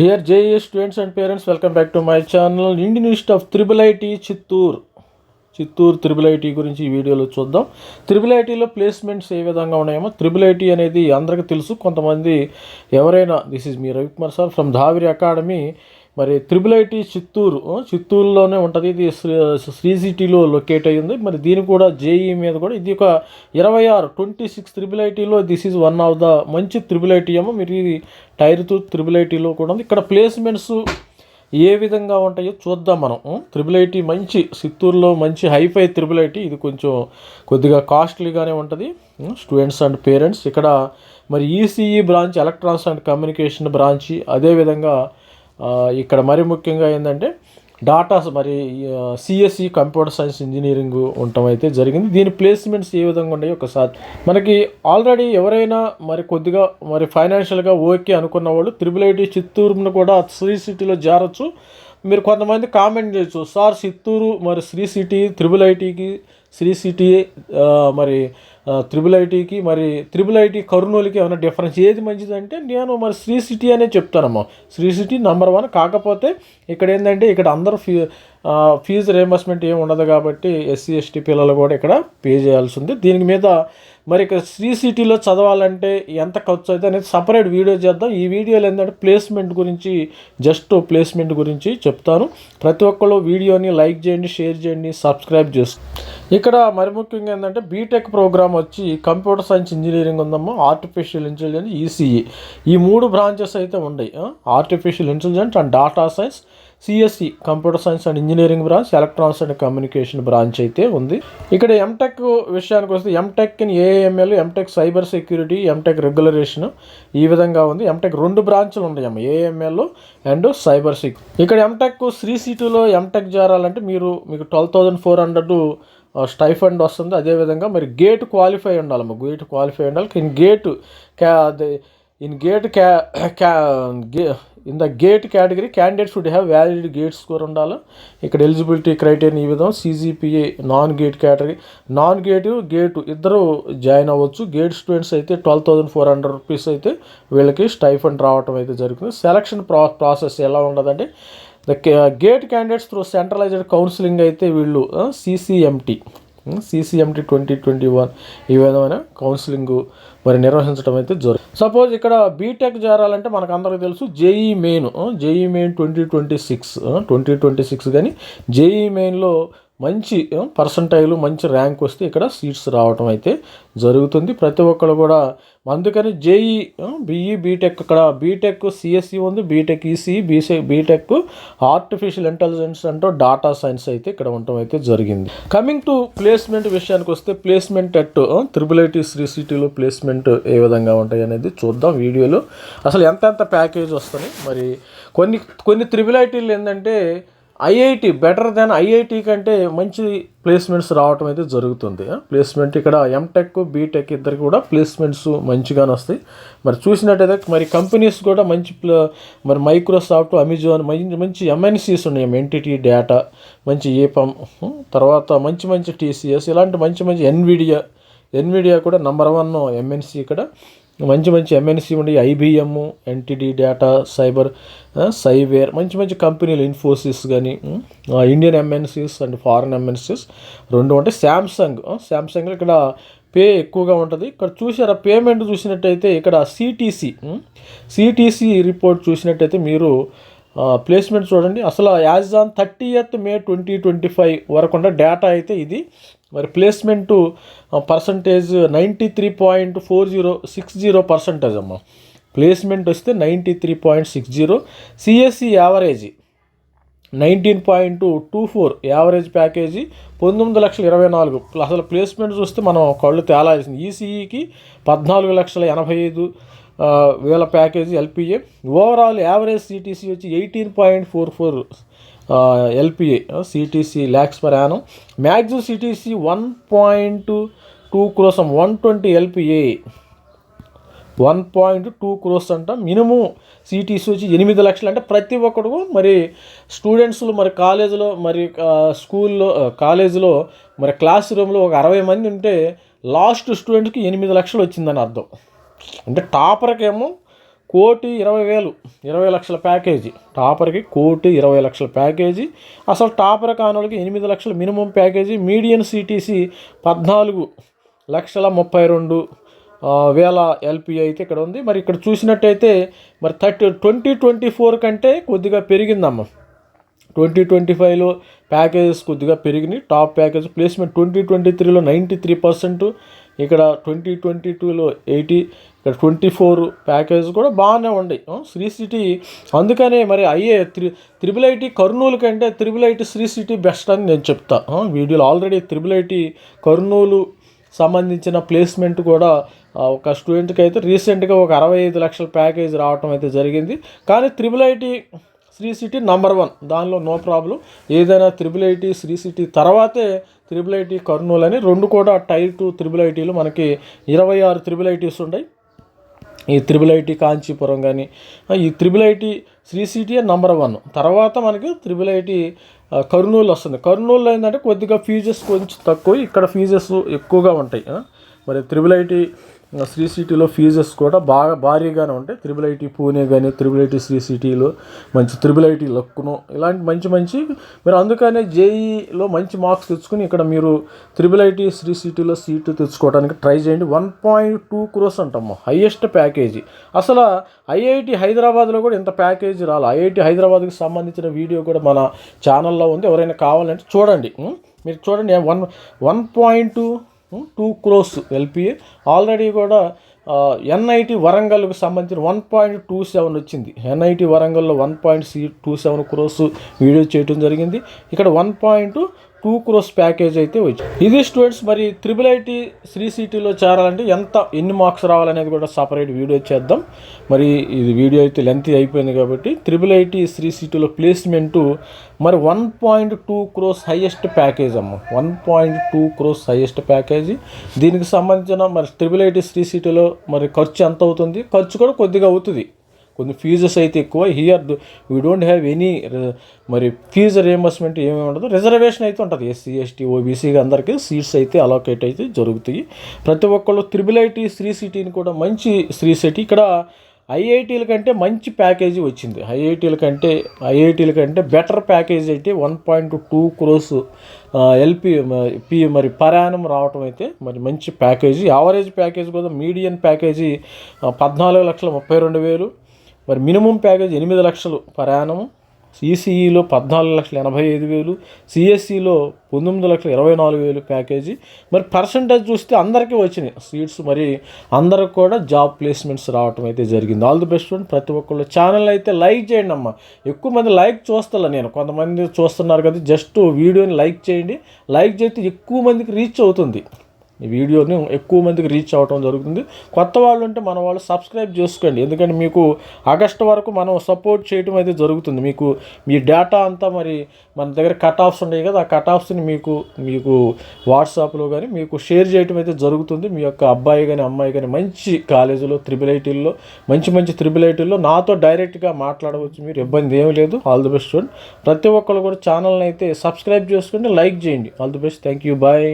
Dear JEE students and parents, welcome back to my channel. Indian Institute of Triple IT Chittoor triple IT గురించి ఈ వీడియోలో చూద్దాం. Triple ఐటీలో placements ఏ విధంగా ఉన్నాయేమో. త్రిబుల్ ఐటీ అనేది అందరికీ తెలుసు. కొంతమంది ఎవరైనా this is me Ravikumar sir from Dhaviri academy. మరి త్రిబుల్ ఐటీ చిత్తూరులోనే ఉంటుంది. ఇది శ్రీ సిటీలో లొకేట్ అయ్యింది. మరి దీని కూడా జేఈ మీద కూడా ఇది ఒక 26 త్రిబుల్ ఐటీలో this is one of the మంచి త్రిబుల్ ఐటీ ఏమో. మీరు ఇది టైర్ 2 త్రిబుల్ ఐటీలో కూడా ఉంది. ఇక్కడ ప్లేస్మెంట్స్ ఏ విధంగా ఉంటాయో చూద్దాం మనం. త్రిబుల్ ఐటీ మంచి చిత్తూరులో మంచి హైఫై త్రిబుల్ ఐటీ. ఇది కొద్దిగా కాస్ట్లీగానే ఉంటుంది. స్టూడెంట్స్ అండ్ పేరెంట్స్ ఇక్కడ మరి ECE branch, electronics and communication branch, అదేవిధంగా ఇక్కడ మరి ముఖ్యంగా ఏంటంటే డాటాస్ మరి సిఎస్సి కంప్యూటర్ సైన్స్ ఇంజనీరింగ్ ఉండటం అయితే జరిగింది. దీని ప్లేస్మెంట్స్ ఏ విధంగా ఉన్నాయో ఒకసారి మనకి ఆల్రెడీ ఎవరైనా మరి కొద్దిగా మరి ఫైనాన్షియల్గా ఓకే అనుకున్న వాళ్ళు త్రిబుల్ ఐటీ చిత్తూరును కూడా శ్రీ సిటీలో చేరొచ్చు. మీరు కొంతమంది కామెంట్ చేయొచ్చు, సార్ చిత్తూరు మరి శ్రీ సిటీ త్రిబుల్ ఐటీకి, శ్రీ సిటీ మరి త్రిబుల్ ఐటీకి, మరి త్రిబుల్ ఐటీ కర్నూలుకి ఏమైనా డిఫరెన్స్ ఏది మంచిదంటే నేను మరి శ్రీ సిటీ అనే చెప్తానమ్మా. Sri city number 1. కాకపోతే ఇక్కడ ఏంటంటే ఇక్కడ అందరూ ఫీజు రియంబర్స్మెంట్ ఏమి ఉండదు కాబట్టి ఎస్సీ ఎస్టీ పిల్లలు కూడా ఇక్కడ పే చేయాల్సి ఉంది. దీని మీద మరి ఇక్కడ శ్రీ సిటీలో చదవాలంటే ఎంత ఖర్చు అయితే అనేది సపరేట్ వీడియో చేద్దాం. ఈ వీడియోలో ఏంటంటే ప్లేస్మెంట్ గురించి, జస్ట్ ప్లేస్మెంట్ గురించి చెప్తాను. ప్రతి ఒక్కళ్ళు వీడియోని లైక్ చేయండి, షేర్ చేయండి, సబ్స్క్రైబ్ చేసుకోండి. ఇక్కడ మరి ముఖ్యంగా ఏంటంటే బీటెక్ ప్రోగ్రామ్ వచ్చి కంప్యూటర్ సైన్స్ ఇంజనీరింగ్ ఉందమ్మా, ఆర్టిఫిషియల్ ఇంటెలిజెన్స్, ఈసీఈ ఈ 3 బ్రాంచెస్ అయితే ఉన్నాయి. Artificial intelligence and data science, CSC computer science and engineering branch, electronics and communication branch అయితే ఉంది. ఇక్కడ ఎంటెక్ విషయానికి వస్తే MTech in AML, MTech cyber security, MTech regulation ఈ విధంగా ఉంది. ఎంటెక్ 2 బ్రాంచ్లు ఉన్నాయమ్మ, ఏఎంఎల్ అండ్ సైబర్ సెక్యూరిటీ. ఇక్కడ ఎంటెక్ శ్రీ సిటీలో ఎంటెక్ చేరాలంటే మీకు 12,400 స్టైఫండ్ వస్తుంది. అదేవిధంగా మరి గేట్ క్వాలిఫై ఉండాలమ్మ, గేట్ క్వాలిఫై ఉండాలి. In the gate category candidate should have valid gate score ఉండాలి. ఇక్కడ ఎలిజిబిలిటీ క్రైటీరియా ఈ విధంగా CGPA, non gate category, non gate ఇద్దరు జాయిన్ అవ్వచ్చు. గేట్ స్టూడెంట్స్ అయితే 12,400 రూపీస్ అయితే వీళ్ళకి స్టైఫండ్ రావటం అయితే జరుగుతుంది. సెలక్షన్ ప్రాసెస్ ఎలా ఉండదంటే the gate candidates through centralized counselling అయితే వీళ్ళు సిసిఎంటి 2021 ఈ విధమైన కౌన్సిలింగ్ మరి నిర్వహించడం అయితే జరుగుతుంది. సపోజ్ ఇక్కడ బీటెక్ చేరాలంటే మనకు అందరికీ తెలుసు జేఈ మెయిన్ 2026 కానీ జేఈ మెయిన్లో మంచి పర్సంటైలు, మంచి ర్యాంక్ వస్తే ఇక్కడ సీట్స్ రావటం అయితే జరుగుతుంది. ప్రతి ఒక్కరు కూడా అందుకని జేఈ, బీఈ, బీటెక్, ఇక్కడ బీటెక్ సిఎస్సి ఉంది, BTech ECE, BTech artificial intelligence అంటూ డాటా సైన్స్ అయితే ఇక్కడ ఉండటం అయితే జరిగింది. కమింగ్ టు ప్లేస్మెంట్ విషయానికి వస్తే placement at triple IT Sri సిటీలో ప్లేస్మెంట్ ఏ విధంగా ఉంటాయి అనేది చూద్దాం వీడియోలో. అసలు ఎంత ప్యాకేజ్ వస్తుంది. మరి కొన్ని త్రిబుల్ ఐటీలు ఏంటంటే ఐఐటి బెటర్ దెన్ ఐఐటి కంటే మంచి ప్లేస్మెంట్స్ రావటం అయితే జరుగుతుంది. ప్లేస్మెంట్ ఇక్కడ ఎంటెక్, బీటెక్ ఇద్దరికి కూడా ప్లేస్మెంట్స్ మంచిగానే వస్తాయి. మరి చూసినట్టయితే మరి కంపెనీస్ కూడా మంచి మరి మైక్రోసాఫ్ట్, అమెజాన్ మంచి ఎంఎన్సీస్ ఉన్నాయి. ఎంటిటీ డేటా, మంచి ఏపమ్, తర్వాత మంచి టీసీఎస్, ఇలాంటి మంచి ఎన్విడియా కూడా నెంబర్ 1 ఎంఎన్సీ. ఇక్కడ మంచి ఎంఎన్సీ ఉండి ఐబిఎం, ఎన్టీడీ డేటా, సైవేర్ మంచి కంపెనీలు, ఇన్ఫోసిస్ కానీ Indian MNCs and foreign MNCs 2 ఉంటాయి. శాంసంగ్ ఇక్కడ పే ఎక్కువగా ఉంటుంది. ఇక్కడ చూసారా పేమెంట్ చూసినట్టయితే ఇక్కడ సిటీసీ రిపోర్ట్ చూసినట్టయితే మీరు ప్లేస్మెంట్ చూడండి. అసలు యాజ్ ఆన్ 30th May 2025 వరకు ఉన్న డేటా అయితే ఇది. మరి ప్లేస్మెంట్ పర్సంటేజ్ 93.4060% అమ్మ. ప్లేస్మెంట్ వస్తే 93.60. CSC average 19.24 average package 19,24,000. అసలు ప్లేస్మెంట్ చూస్తే మనం కళ్ళు తేలాల్సింది. ఈసీఈకి 14,85,000 package LPA. Overall average CTC వచ్చి 18.44 LPA CTC lakhs per annum. Maximum CTC 1.2 crores 120 LPA 1.2 crores అంట. మినిమం సిటీసీ వచ్చి 8 లక్షలు. అంటే ప్రతి ఒక్కడు మరి స్టూడెంట్స్లో మరి కాలేజీలో మరి స్కూల్లో కాలేజీలో మరి క్లాస్ రూమ్లో ఒక 60 మంది ఉంటే లాస్ట్ స్టూడెంట్కి 8 లక్షలు వచ్చిందని అర్థం. అంటే టాపర్కేమో 1,20,000 20 లక్షల ప్యాకేజీ టాపర్కి 1,20,00,000 ప్యాకేజీ. అసలు టాపర్ కానోళ్ళకి 8 లక్షల minimum package. Median CTC 14,32,000 LP అయితే ఇక్కడ ఉంది. మరి ఇక్కడ చూసినట్టయితే మరి 2024 కంటే కొద్దిగా పెరిగిందమ్మ. 2025లో ప్యాకేజెస్ కొద్దిగా పెరిగినాయి. టాప్ ప్యాకేజ్ ప్లేస్మెంట్ 2023లో 93%, ఇక్కడ 2022లో 80, ఇక్కడ 24 ప్యాకేజ్ కూడా బాగానే ఉన్నాయి శ్రీ సిటీ. అందుకనే మరి త్రిబుల్ ఐటీ కర్నూలు కంటే triple IT Sri City best అని నేను చెప్తా. వీడియోలో ఆల్రెడీ త్రిబుల్ ఐటీ కర్నూలు సంబంధించిన ప్లేస్మెంట్ కూడా ఒక స్టూడెంట్కి అయితే రీసెంట్గా ఒక 65 లక్షల ప్యాకేజ్ రావటం అయితే జరిగింది. కానీ triple IT Sri City number 1, దానిలో నో ప్రాబ్లం. ఏదైనా త్రిబుల్ ఐటీ శ్రీ సిటీ తర్వాతే త్రిబుల్ ఐటీ కర్నూలు అని 2 కూడా టైర్ 2 త్రిబుల్ ఐటీలు మనకి 26 త్రిబుల్ ఐటీస్ ఉన్నాయి. ఈ త్రిబుల్ ఐటీ కాంచీపురం కానీ ఈ triple IT Sri City number 1, తర్వాత మనకి త్రిబుల్ ఐటీ కర్నూలు వస్తుంది. కర్నూలులో ఏంటంటే కొద్దిగా ఫీజెస్ కొంచెం తక్కువ, ఇక్కడ ఫీజెస్ ఎక్కువగా ఉంటాయి. మరి త్రిబుల్ ఐటీ శ్రీ సిటీలో ఫీజెస్ కూడా బాగా భారీగానే ఉంటాయి. త్రిబుల్ ఐటీ పూణే కానీ త్రిబుల్ ఐటీ శ్రీ సిటీలో మంచి త్రిబుల్ ఐటీ లక్కును ఇలాంటి మంచి మీరు అందుకనే జేఈలో మంచి మార్క్స్ తెచ్చుకుని ఇక్కడ మీరు త్రిబుల్ ఐటీ శ్రీ సిటీలో సీటు తెచ్చుకోవడానికి ట్రై చేయండి. 1.2 crores అంటాము హైయెస్ట్ ప్యాకేజీ. అసలు ఐఐటి హైదరాబాద్లో కూడా ఇంత ప్యాకేజీ రాలి. ఐఐటి హైదరాబాద్కి సంబంధించిన వీడియో కూడా మన ఛానల్లో ఉంది, ఎవరైనా కావాలంటే చూడండి. మీరు చూడండి 1.2 crores ఎల్పిఏ. ఆల్రెడీ కూడా ఎన్ఐటి వరంగల్కి సంబంధించిన 1.27 వచ్చింది. ఎన్ఐటి వరంగల్లో 1.27 crores వీడియో చేయడం జరిగింది. ఇక్కడ 1.2 crores ప్యాకేజ్ అయితే వచ్చింది. ఇది స్టూడెంట్స్ మరి త్రిబుల్ ఐటీ శ్రీ సిటీలో చేరాలంటే ఎన్ని మార్క్స్ రావాలనేది కూడా సపరేట్ వీడియో చేద్దాం. మరి ఇది వీడియో అయితే లెంత్ అయిపోయింది కాబట్టి త్రిబుల్ ఐటీ శ్రీ సిటీలో ప్లేస్మెంటు మరి 1.2 crores హైయెస్ట్ ప్యాకేజ్ అమ్మ. 1.2 crores హైయెస్ట్ ప్యాకేజీ. దీనికి సంబంధించిన మరి త్రిబుల్ ఐటీ శ్రీ సిటీలో మరి ఖర్చు ఎంత అవుతుంది? ఖర్చు కూడా కొద్దిగా అవుతుంది, కొన్ని ఫీజెస్ అయితే ఎక్కువ. Here we don't have any మరి ఫీజు రియంబర్స్మెంట్ ఏమీ ఉండదు. రిజర్వేషన్ అయితే ఉంటుంది. ఎస్సీ ఎస్టీ ఓబీసీగా అందరికీ సీట్స్ అయితే అలోకేట్ అయితే జరుగుతాయి. ప్రతి ఒక్కళ్ళు త్రిబుల్ ఐటీ శ్రీ సిటీని కూడా మంచి శ్రీ సిటీ. ఇక్కడ ఐఐటీల కంటే మంచి ప్యాకేజీ వచ్చింది. ఐఐటీల కంటే బెటర్ ప్యాకేజీ అయితే 1.2 crores ఎల్పి మరి పరాయణం రావటం అయితే మరి మంచి ప్యాకేజీ. యావరేజ్ ప్యాకేజీ కూడా మీడియన్ ప్యాకేజీ 14,32,000. మరి మినిమం ప్యాకేజ్ 8 లక్షలు పరాయణం. ఈసీఈలో 14,85,000, సిఎస్సిలో 19,24,000 ప్యాకేజీ. మరి పర్సంటేజ్ చూస్తే అందరికీ వచ్చినాయి సీట్స్. మరి అందరికి కూడా జాబ్ ప్లేస్మెంట్స్ రావటం అయితే జరిగింది. All the best friend. ప్రతి ఒక్కళ్ళు ఛానల్ అయితే లైక్ చేయండి అమ్మ. ఎక్కువ మంది లైక్ చూస్తాను నేను, కొంతమంది చూస్తున్నారు కదా, జస్ట్ వీడియోని లైక్ చేయండి. లైక్ చేస్తే ఎక్కువ మందికి రీచ్ అవుతుంది. ఈ వీడియోని ఎక్కువ మందికి రీచ్ అవ్వటం జరుగుతుంది. కొత్త వాళ్ళు ఉంటే మన వాళ్ళు సబ్స్క్రైబ్ చేసుకోండి, ఎందుకంటే మీకు ఆగస్టు వరకు మనం సపోర్ట్ చేయడం అయితే జరుగుతుంది. మీకు మీ డేటా అంతా మరి మన దగ్గర కట్ ఆఫ్స్ ఉన్నాయి కదా, ఆ కట్ ఆఫ్స్ని మీకు వాట్సాప్లో కానీ మీకు షేర్ చేయడం అయితే జరుగుతుంది. మీ యొక్క అబ్బాయి కానీ అమ్మాయి కానీ మంచి కాలేజీలో త్రిబుల్ ఐటీల్లో మంచి త్రిబుల్ ఐటీల్లో నాతో డైరెక్ట్గా మాట్లాడవచ్చు, మీరు ఇబ్బంది ఏమీ లేదు. ఆల్ ది బెస్ట్ చూడండి. ప్రతి ఒక్కరు కూడా ఛానల్ని అయితే సబ్స్క్రైబ్ చేసుకోండి, లైక్ చేయండి. All the best. Thank you. Bye.